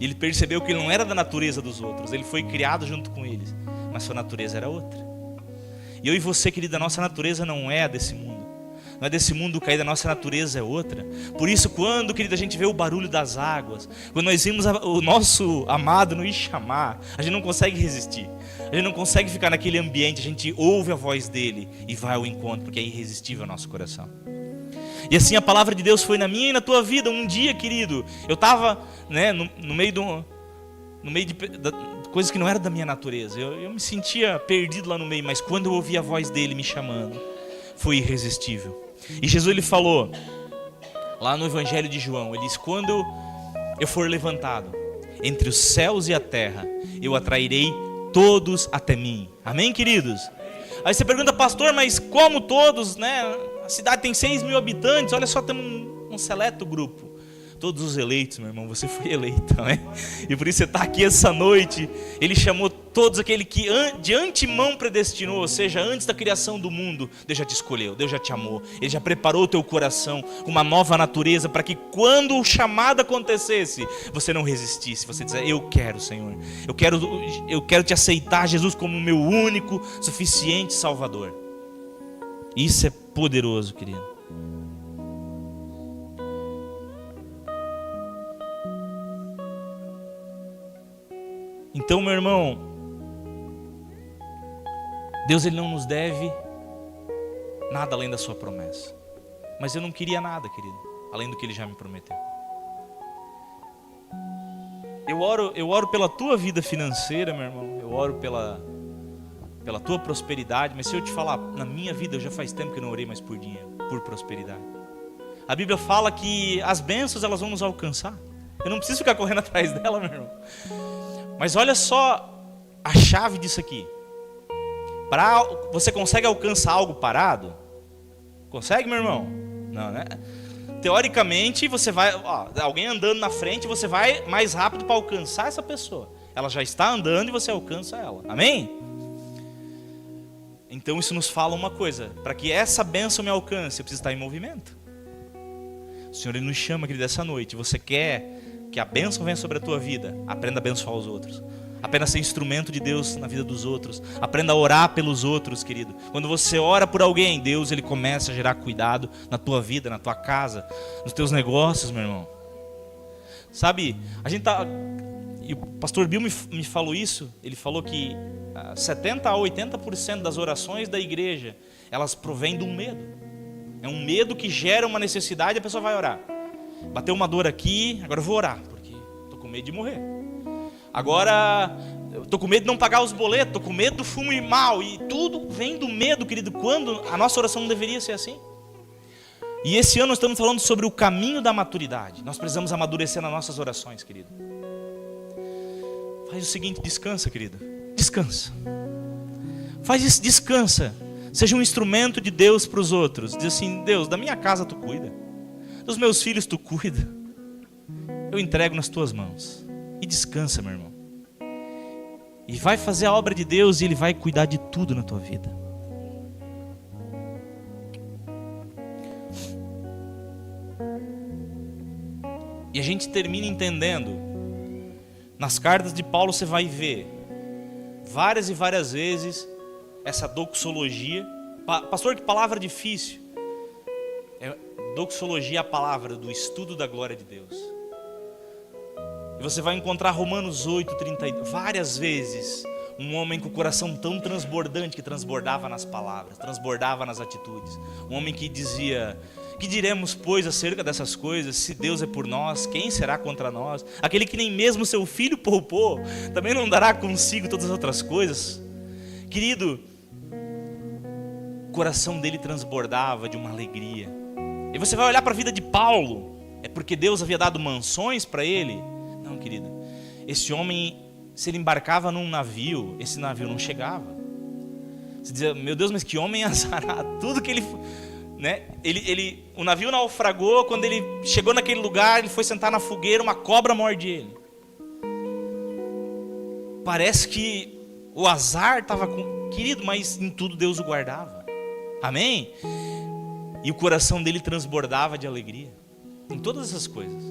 E ele percebeu que ele não era da natureza dos outros. Ele foi criado junto com eles, mas sua natureza era outra. E eu e você, querida, a nossa natureza não é a desse mundo. não é desse mundo caído, a nossa natureza é outra. Por isso, quando, querido, a gente vê o barulho das águas, quando nós vimos o nosso amado nos chamar, a gente não consegue resistir. A gente não consegue ficar naquele ambiente, a gente ouve a voz dele e vai ao encontro, porque é irresistível o nosso coração. E assim a palavra de Deus foi na minha e na tua vida. Um dia, querido, eu estava, né, no meio de coisas que não eram da minha natureza. Eu me sentia perdido lá no meio, mas quando eu ouvi a voz dele me chamando, foi irresistível. E Jesus, ele falou, lá no Evangelho de João, ele diz: quando eu for levantado entre os céus e a terra, eu atrairei todos até mim. Amém, queridos? Aí você pergunta: pastor, mas como todos, né? A cidade tem 6 mil habitantes, olha só, temos um seleto grupo. Todos os eleitos, meu irmão, você foi eleito, né? E por isso você está aqui essa noite. Ele chamou todos aquele que de antemão predestinou, ou seja, antes da criação do mundo, Deus já te escolheu, Deus já te amou. Ele já preparou o teu coração com uma nova natureza, para que quando o chamado acontecesse, você não resistisse, você dissesse: eu quero, Senhor, eu quero te aceitar, Jesus, como o meu único, suficiente Salvador. Isso é poderoso, querido. Então, meu irmão, Deus, ele não nos deve nada além da sua promessa. Mas eu não queria nada, querido, além do que ele já me prometeu. Eu oro pela tua vida financeira, meu irmão. Eu oro pela tua prosperidade. Mas se eu te falar, na minha vida, já faz tempo que eu não orei mais por dinheiro, por prosperidade. A Bíblia fala que as bênçãos, elas vão nos alcançar. Eu não preciso ficar correndo atrás dela, meu irmão. Mas olha só a chave disso aqui. Você consegue alcançar algo parado? Consegue, meu irmão? Não, né? Teoricamente, você vai, alguém andando na frente, você vai mais rápido para alcançar essa pessoa. Ela já está andando e você alcança ela. Amém? Então isso nos fala uma coisa: para que essa bênção me alcance, eu preciso estar em movimento. O Senhor, ele nos chama, querido, essa noite. Você quer que a bênção venha sobre a tua vida? Aprenda a abençoar os outros. Aprenda a ser instrumento de Deus na vida dos outros. Aprenda a orar pelos outros, querido. Quando você ora por alguém, Deus, ele começa a gerar cuidado na tua vida, na tua casa, nos teus negócios, meu irmão. Sabe, a gente tá... E o pastor Bill me falou isso. Ele falou que 70% a 80% das orações da igreja, elas provêm de um medo. É um medo que gera uma necessidade e a pessoa vai orar. Bateu uma dor aqui, agora eu vou orar, porque estou com medo de morrer. Agora, estou com medo de não pagar os boletos, estou com medo do fumo ir mal. E tudo vem do medo, querido, quando a nossa oração não deveria ser assim. E esse ano nós estamos falando sobre o caminho da maturidade. Nós precisamos amadurecer nas nossas orações, querido. Faz o seguinte, descansa, querido. Descansa. Faz isso, descansa. Seja um instrumento de Deus para os outros. Diz assim: Deus, da minha casa tu cuida. Dos meus filhos tu cuida. Eu entrego nas tuas mãos. E descansa, meu irmão. E vai fazer a obra de Deus e ele vai cuidar de tudo na tua vida. E a gente termina entendendo. Nas cartas de Paulo você vai ver várias e várias vezes essa doxologia. Pastor, que palavra difícil. Doxologia é a palavra do estudo da glória de Deus. E você vai encontrar Romanos 8:32 várias vezes. Um homem com o coração tão transbordante, que transbordava nas palavras, transbordava nas atitudes. Um homem que dizia: que diremos, pois, acerca dessas coisas? Se Deus é por nós, quem será contra nós? Aquele que nem mesmo seu filho poupou, também não dará consigo todas as outras coisas? Querido, o coração dele transbordava de uma alegria. E você vai olhar para a vida de Paulo. É porque Deus havia dado mansões para ele? Não, querido. Esse homem, se ele embarcava num navio, esse navio não chegava. Você dizia: meu Deus, mas que homem azarado. Tudo que ele... né? O navio naufragou. Quando ele chegou naquele lugar, ele foi sentar na fogueira, uma cobra morde ele. Parece que o azar estava com... Querido, mas em tudo Deus o guardava. Amém? E o coração dele transbordava de alegria. Em todas essas coisas.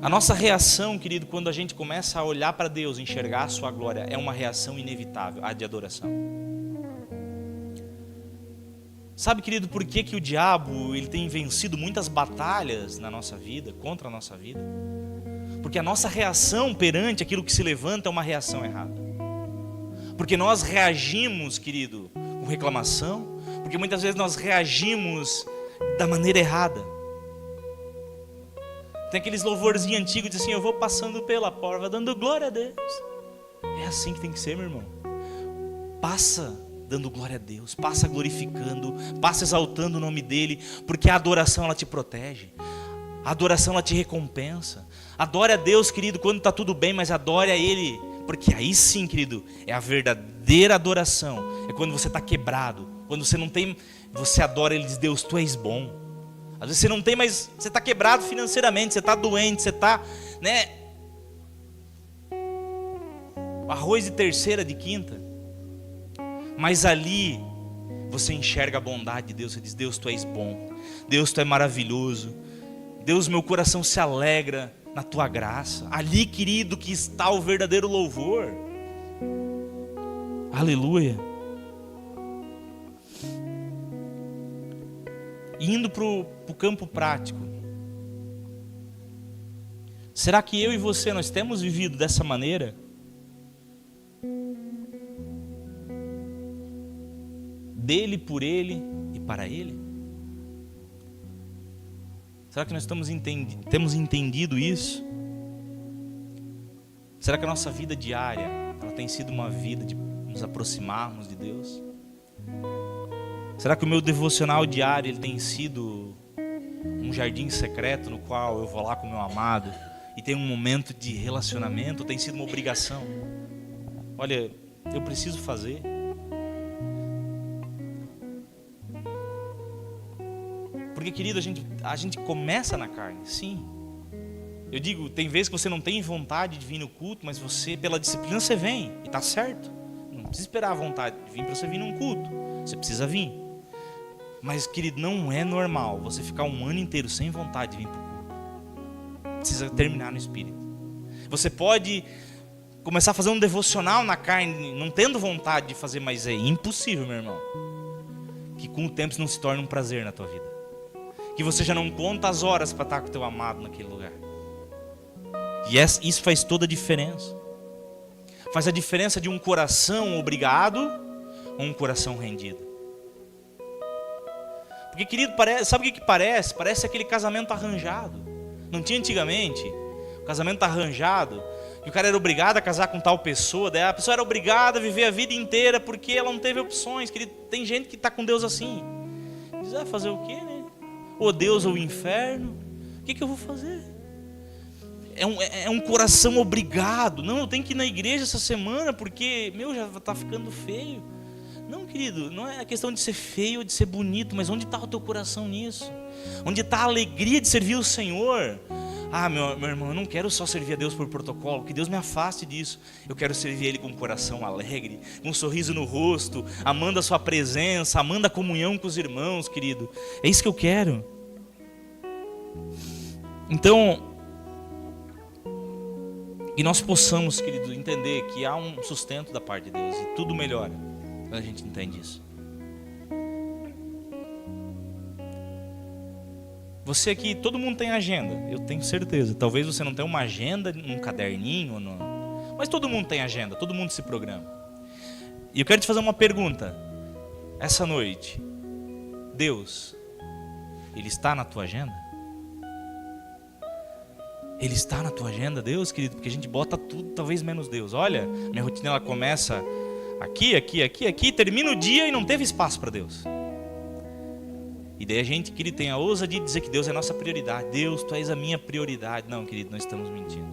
A nossa reação, querido, quando a gente começa a olhar para Deus, enxergar a sua glória, é uma reação inevitável, a de adoração. Sabe, querido, por que que o diabo ele tem vencido muitas batalhas na nossa vida, contra a nossa vida? Porque a nossa reação perante aquilo que se levanta é uma reação errada. Porque nós reagimos, querido, com reclamação. Porque muitas vezes nós reagimos da maneira errada. Tem aqueles louvorzinhos antigos de assim, eu vou passando pela porta dando glória a Deus. É assim que tem que ser, meu irmão. Passa dando glória a Deus, passa glorificando, passa exaltando o nome dEle, porque a adoração ela te protege, a adoração ela te recompensa. Adore a Deus, querido, quando está tudo bem, mas adore a Ele, porque aí sim, querido, é a verdadeira adoração. É quando você está quebrado, quando você não tem, você adora Ele e diz, Deus, Tu és bom. Às vezes você não tem, mas você está quebrado financeiramente, você está doente, você está, né, arroz de terceira, de quinta. Mas ali você enxerga a bondade de Deus. Você diz, Deus, Tu és bom. Deus, Tu é maravilhoso. Deus, meu coração se alegra na Tua graça. Ali, querido, que está o verdadeiro louvor. Aleluia. Indo para o campo prático. Será que eu e você, nós temos vivido dessa maneira? Dele, por Ele e para Ele? Será que nós temos entendido isso? Será que a nossa vida diária ela tem sido uma vida de nos aproximarmos de Deus? Será que o meu devocional diário ele tem sido um jardim secreto no qual eu vou lá com o meu amado e tem um momento de relacionamento? Ou tem sido uma obrigação? Olha, eu preciso fazer. Porque, querido, a gente começa na carne, sim. Eu digo, tem vezes que você não tem vontade de vir no culto, mas você, pela disciplina, você vem. E está certo. Não precisa esperar a vontade de vir para você vir num culto. Você precisa vir. Mas, querido, não é normal você ficar um ano inteiro sem vontade de vir para o culto. Precisa terminar no Espírito. Você pode começar a fazer um devocional na carne, não tendo vontade de fazer, mas é impossível, meu irmão, que com o tempo isso não se torne um prazer na tua vida. Que você já não conta as horas para estar com o teu amado naquele lugar. E isso faz toda a diferença. Faz a diferença de um coração obrigado ou um coração rendido. Porque, querido, sabe o que parece? Parece aquele casamento arranjado. Não tinha antigamente o casamento arranjado, que o cara era obrigado a casar com tal pessoa, daí a pessoa era obrigada a viver a vida inteira porque ela não teve opções. Querido, tem gente que está com Deus assim. Diz, fazer o quê, né? Ou Deus ou o inferno, o que eu vou fazer? É um coração obrigado. Não, eu tenho que ir na igreja essa semana porque, já está ficando feio. Não, querido, não é a questão de ser feio ou de ser bonito, mas onde está o teu coração nisso? Onde está a alegria de servir o Senhor? Meu irmão, eu não quero só servir a Deus por protocolo, que Deus me afaste disso. Eu quero servir Ele com um coração alegre, com um sorriso no rosto, amando a sua presença, amando a comunhão com os irmãos, querido. É isso que eu quero. Então, que nós possamos, querido, entender que há um sustento da parte de Deus e tudo melhora quando a gente entende isso. Você aqui, todo mundo tem agenda, eu tenho certeza. Talvez você não tenha uma agenda, um caderninho, mas todo mundo tem agenda, todo mundo se programa. E eu quero te fazer uma pergunta. Essa noite, Deus, Ele está na tua agenda? Ele está na tua agenda, Deus, querido? Porque a gente bota tudo, talvez menos Deus. Olha, minha rotina ela começa aqui, termina o dia e não teve espaço para Deus. E daí a gente, querido, tem a ousadia de dizer que Deus é a nossa prioridade. Deus, Tu és a minha prioridade. Não, querido, nós estamos mentindo.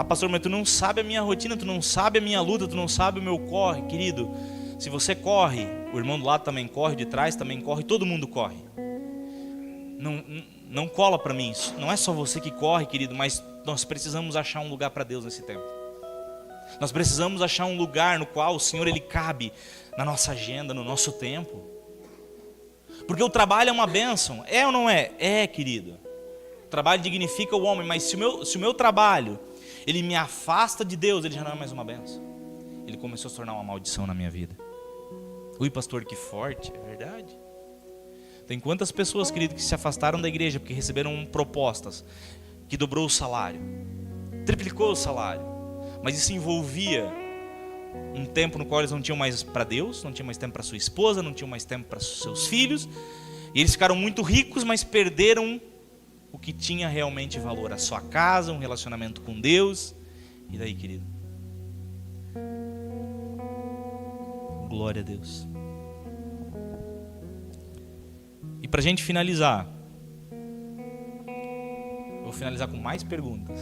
Pastor, mas tu não sabe a minha rotina, tu não sabe a minha luta, tu não sabe o meu corre. Querido, se você corre, o irmão do lado também corre, de trás também corre, todo mundo corre. Não cola para mim isso. Não é só você que corre, querido, mas nós precisamos achar um lugar para Deus nesse tempo. Nós precisamos achar um lugar no qual o Senhor Ele cabe na nossa agenda, no nosso tempo. Porque o trabalho é uma bênção, é ou não é? É, querido. O trabalho dignifica o homem, mas se o meu trabalho, ele me afasta de Deus, ele já não é mais uma bênção. Ele começou a se tornar uma maldição na minha vida. Ui, pastor, que forte, é verdade. Tem quantas pessoas, querido, que se afastaram da igreja porque receberam propostas que dobrou o salário, triplicou o salário, mas isso envolvia um tempo no qual eles não tinham mais para Deus, não tinham mais tempo para sua esposa, não tinham mais tempo para seus filhos, e eles ficaram muito ricos, mas perderam o que tinha realmente valor, a sua casa, um relacionamento com Deus. E daí, querido? Glória a Deus. E para a gente finalizar, eu vou finalizar com mais perguntas.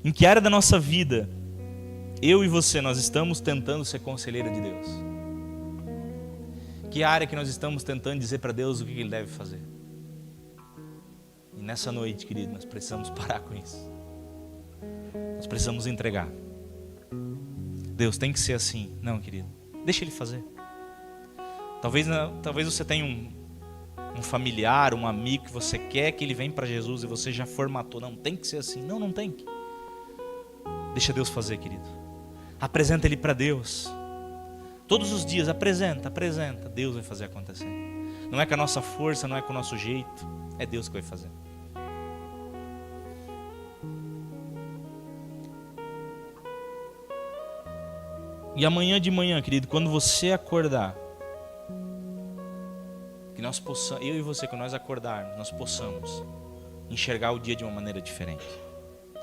Em que área da nossa vida, eu e você, nós estamos tentando ser conselheiro de Deus? Que área que nós estamos tentando dizer para Deus o que Ele deve fazer? E nessa noite, querido, nós precisamos parar com isso. Nós precisamos entregar. Deus, tem que ser assim. Não, querido, deixa Ele fazer. Talvez você tenha um familiar, um amigo que você quer que ele venha para Jesus e você já formatou. Não, tem que ser assim. Não, não tem que. Deixa Deus fazer, querido. Apresenta Ele para Deus. Todos os dias, apresenta. Deus vai fazer acontecer. Não é com a nossa força, não é com o nosso jeito. É Deus que vai fazer. E amanhã de manhã, querido, quando você acordar, que nós possamos, eu e você, quando nós acordarmos, nós possamos enxergar o dia de uma maneira diferente.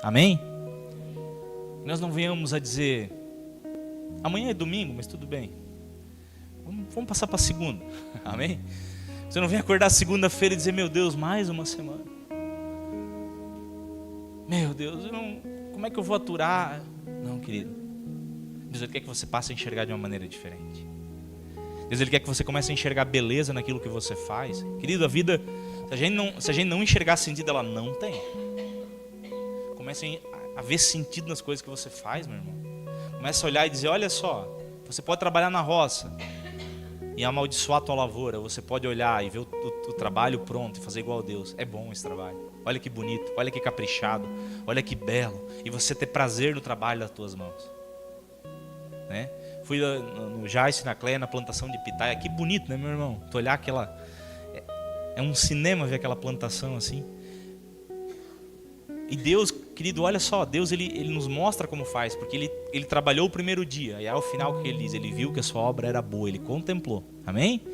Amém? Que nós não venhamos a dizer, amanhã é domingo, mas tudo bem. Vamos passar para segunda. Amém? Você não vem acordar segunda-feira e dizer, meu Deus, mais uma semana. Meu Deus, como é que eu vou aturar? Não, querido. Deus, Ele quer que você passe a enxergar de uma maneira diferente. Deus, Ele quer que você comece a enxergar beleza naquilo que você faz. Querido, a vida, se a gente não enxergar sentido, ela não tem. Comece a ver sentido nas coisas que você faz, meu irmão. Comece a olhar e dizer, olha só, você pode trabalhar na roça e amaldiçoar a tua lavoura. Você pode olhar e ver o trabalho pronto e fazer igual a Deus. É bom esse trabalho. Olha que bonito, olha que caprichado, olha que belo. E você ter prazer no trabalho das tuas mãos. Né? Fui no Jaice, na Cleia, na plantação de pitaia. Que bonito, né, meu irmão? Tu olhar aquela... É um cinema ver aquela plantação assim. E Deus, querido, olha só, Deus ele nos mostra como faz, porque ele trabalhou o primeiro dia, e ao final o que Ele diz? Ele viu que a sua obra era boa, Ele contemplou. Amém?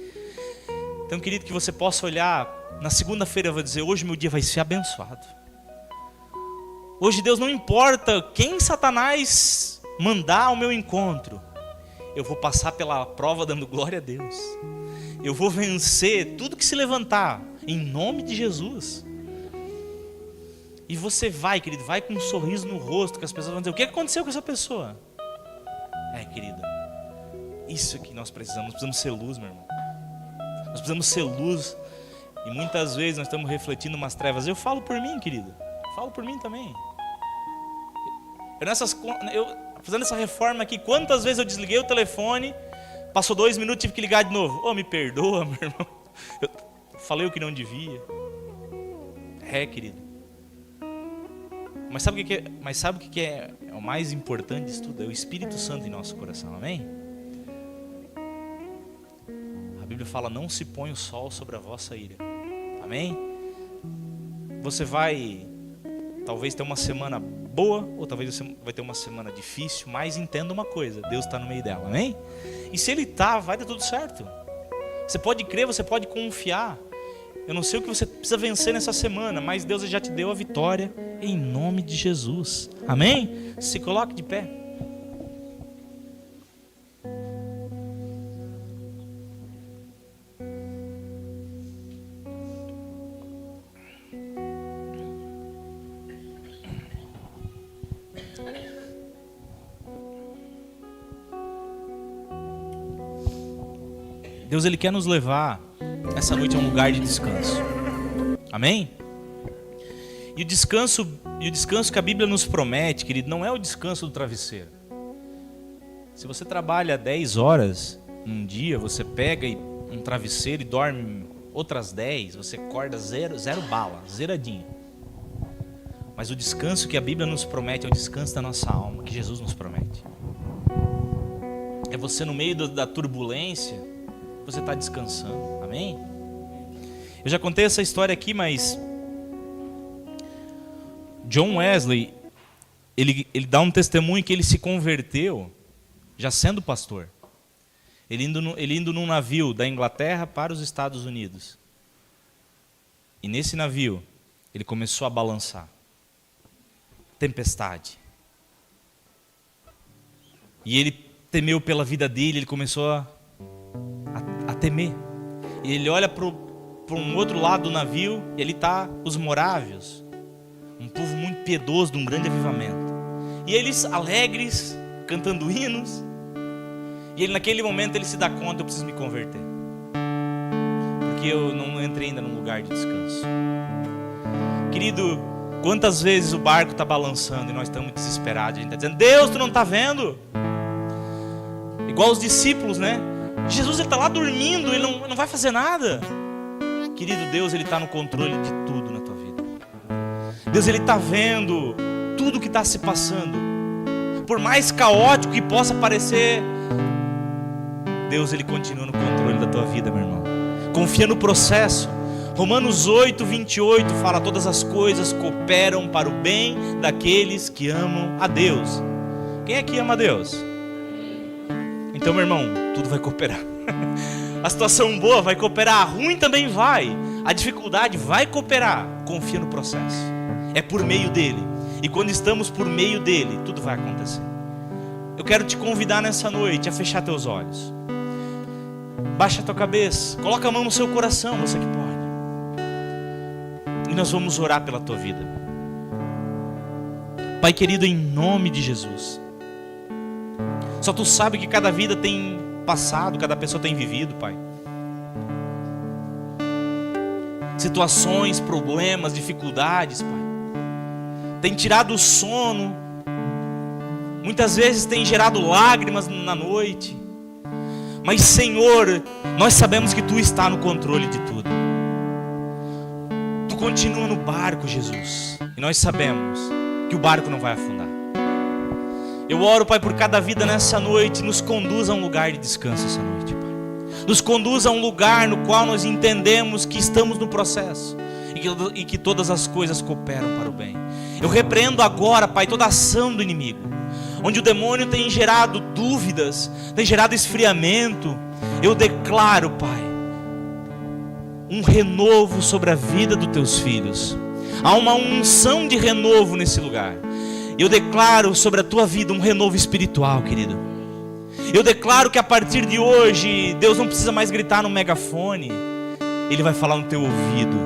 Então, querido, que você possa olhar, na segunda-feira eu vou dizer, hoje meu dia vai ser abençoado. Hoje, Deus, não importa quem Satanás mandar ao meu encontro, eu vou passar pela prova dando glória a Deus. Eu vou vencer tudo que se levantar, em nome de Jesus. E você vai, querido, vai com um sorriso no rosto, que as pessoas vão dizer, o que aconteceu com essa pessoa? Querida, isso que nós precisamos ser luz, meu irmão. Nós precisamos ser luz. E muitas vezes nós estamos refletindo umas trevas. Eu falo por mim, querido, falo por mim também. Fazendo essa reforma aqui, quantas vezes eu desliguei o telefone, passou 2 minutos, tive que ligar de novo. Me perdoa, meu irmão, eu falei o que não devia. Querido. Mas sabe o que é o mais importante disso tudo? É o Espírito Santo em nosso coração, amém? A Bíblia fala, não se põe o sol sobre a vossa ira, amém? Você vai talvez ter uma semana boa, ou talvez você vai ter uma semana difícil, mas entenda uma coisa, Deus está no meio dela, amém? E se Ele está, vai dar tudo certo. Você pode crer, você pode confiar. Eu não sei o que você precisa vencer nessa semana, mas Deus já te deu a vitória em nome de Jesus. Amém? Se coloque de pé. Deus, Ele quer nos levar essa noite a um lugar de descanso. Amém? E o descanso que a Bíblia nos promete, querido, não é o descanso do travesseiro. Se você trabalha 10 horas num dia, você pega um travesseiro e dorme outras 10, você acorda zero bala, zeradinho. Mas o descanso que a Bíblia nos promete é o descanso da nossa alma, que Jesus nos promete. É você no meio da turbulência, você está descansando. Amém? Eu já contei essa história aqui, mas John Wesley, ele dá um testemunho que ele se converteu já sendo pastor. Ele indo num navio da Inglaterra para os Estados Unidos. E nesse navio, ele começou a balançar. Tempestade. E ele temeu pela vida dele, ele começou a temer. E ele olha para um outro lado do navio, e ali está os morávios. Um povo muito piedoso, de um grande avivamento. E eles alegres, cantando hinos. E ele naquele momento ele se dá conta, eu preciso me converter. Porque eu não entrei ainda num lugar de descanso. Querido, quantas vezes o barco está balançando e nós estamos desesperados. A gente está dizendo, Deus, tu não está vendo? Igual os discípulos, né? Jesus está lá dormindo, ele não vai fazer nada. Querido, Deus, ele está no controle de tudo na tua vida. Deus, ele está vendo tudo que está se passando. Por mais caótico que possa parecer, Deus, ele continua no controle da tua vida, meu irmão. Confia no processo. Romanos 8, 28 fala: todas as coisas cooperam para o bem daqueles que amam a Deus. Quem é que ama a Deus? Então, meu irmão, tudo vai cooperar. A situação boa vai cooperar, a ruim também vai. A dificuldade vai cooperar. Confia no processo. É por meio dele. E quando estamos por meio dele, tudo vai acontecer. Eu quero te convidar nessa noite a fechar teus olhos. Baixa a tua cabeça, coloca a mão no seu coração, você que pode. E nós vamos orar pela tua vida. Pai querido, em nome de Jesus. Só tu sabe que cada vida tem passado, cada pessoa tem vivido, Pai. Situações, problemas, dificuldades, Pai. Tem tirado o sono. Muitas vezes tem gerado lágrimas na noite. Mas, Senhor, nós sabemos que Tu está no controle de tudo. Tu continua no barco, Jesus. E nós sabemos que o barco não vai afundar. Eu oro, Pai, por cada vida nessa noite. Nos conduza a um lugar de descanso essa noite, Pai. Nos conduza a um lugar no qual nós entendemos que estamos no processo. E que todas as coisas cooperam para o bem. Eu repreendo agora, Pai, toda ação do inimigo. Onde o demônio tem gerado dúvidas, tem gerado esfriamento. Eu declaro, Pai, um renovo sobre a vida dos teus filhos. Há uma unção de renovo nesse lugar. Eu declaro sobre a tua vida um renovo espiritual, querido. Eu declaro que a partir de hoje, Deus não precisa mais gritar no megafone. Ele vai falar no teu ouvido.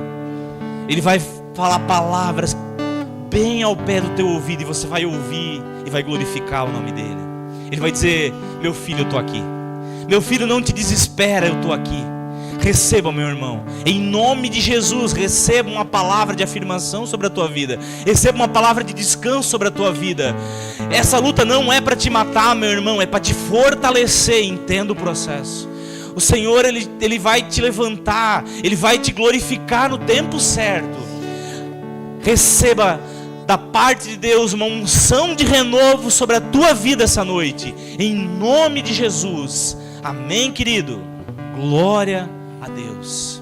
Ele vai falar palavras bem ao pé do teu ouvido. E você vai ouvir e vai glorificar o nome dele. Ele vai dizer: meu filho, eu estou aqui. Meu filho, não te desespera, eu estou aqui. Receba, meu irmão, em nome de Jesus, receba uma palavra de afirmação sobre a tua vida. Receba uma palavra de descanso sobre a tua vida. Essa luta não é para te matar, meu irmão, é para te fortalecer. Entenda o processo. O Senhor, Ele vai te levantar, Ele vai te glorificar no tempo certo. Receba da parte de Deus uma unção de renovo sobre a tua vida essa noite, em nome de Jesus. Amém, querido? Glória a Deus.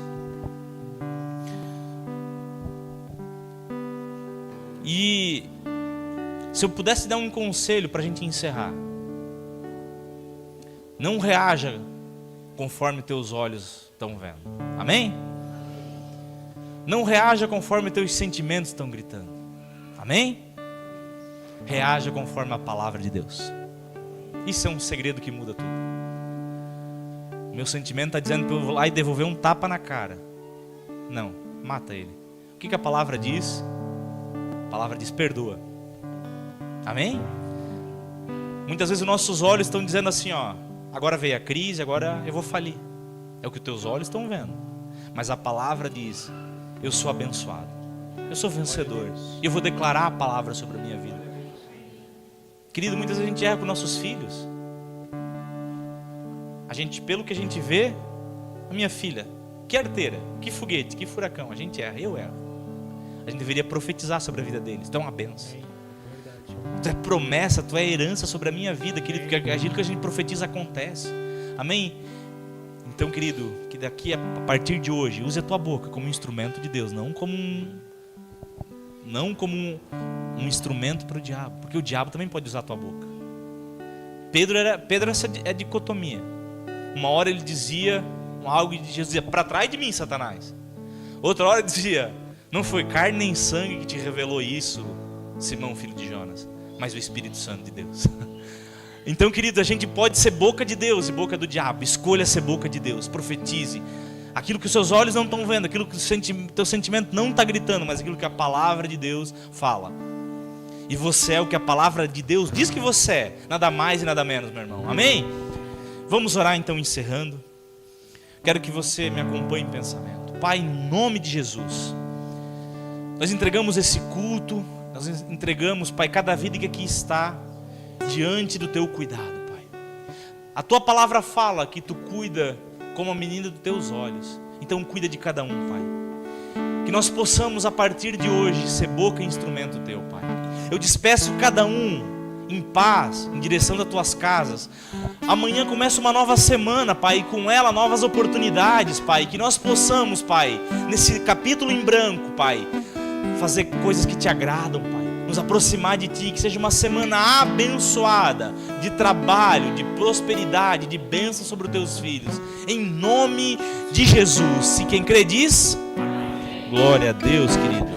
E se eu pudesse dar um conselho para a gente encerrar: não reaja conforme teus olhos estão vendo. Amém? Não reaja conforme teus sentimentos estão gritando. Amém? Reaja conforme a palavra de Deus. Isso é um segredo que muda tudo. Meu sentimento está dizendo para eu ir lá e devolver um tapa na cara. Não, mata ele. O que a palavra diz? A palavra diz: perdoa. Amém? Muitas vezes os nossos olhos estão dizendo assim, ó: agora veio a crise, agora eu vou falir. É o que os teus olhos estão vendo. Mas a palavra diz: eu sou abençoado, eu sou vencedor, e eu vou declarar a palavra sobre a minha vida. Querido, muitas vezes a gente erra com nossos filhos. A gente, pelo que a gente vê, a minha filha, que arteira, que foguete, que furacão, a gente erra, eu erro. A gente deveria profetizar sobre a vida deles. Então é uma benção. Tu é promessa, Tu é herança sobre a minha vida, querido, porque aquilo que a gente profetiza acontece. Amém? Então, querido, que daqui a partir de hoje, use a tua boca como um instrumento de Deus, não como um instrumento para o diabo, porque o diabo também pode usar a tua boca. Pedro era essa dicotomia. Uma hora ele dizia algo e Jesus dizia: para trás de mim, Satanás. Outra hora ele dizia: não foi carne nem sangue que te revelou isso, Simão, filho de Jonas, mas o Espírito Santo de Deus. Então, querido, a gente pode ser boca de Deus e boca do diabo. Escolha ser boca de Deus, profetize aquilo que os seus olhos não estão vendo, aquilo que o teu sentimento não está gritando, mas aquilo que a palavra de Deus fala. E você é o que a palavra de Deus diz que você é, nada mais e nada menos, meu irmão. Amém? Vamos orar então, encerrando. Quero que você me acompanhe em pensamento. Pai, em nome de Jesus, nós entregamos esse culto, nós entregamos, Pai, cada vida que aqui está diante do teu cuidado, Pai. A tua palavra fala que tu cuida como a menina dos teus olhos. Então cuida de cada um, Pai. Que nós possamos a partir de hoje ser boca e instrumento teu, Pai. Eu despeço cada um em paz, em direção das tuas casas. Amanhã começa uma nova semana, Pai, e com ela novas oportunidades, Pai. Que nós possamos, Pai, nesse capítulo em branco, Pai, fazer coisas que te agradam, Pai. Nos aproximar de Ti, que seja uma semana abençoada, de trabalho, de prosperidade, de bênção sobre os Teus filhos, em nome de Jesus. Se quem crê diz, glória a Deus, querido.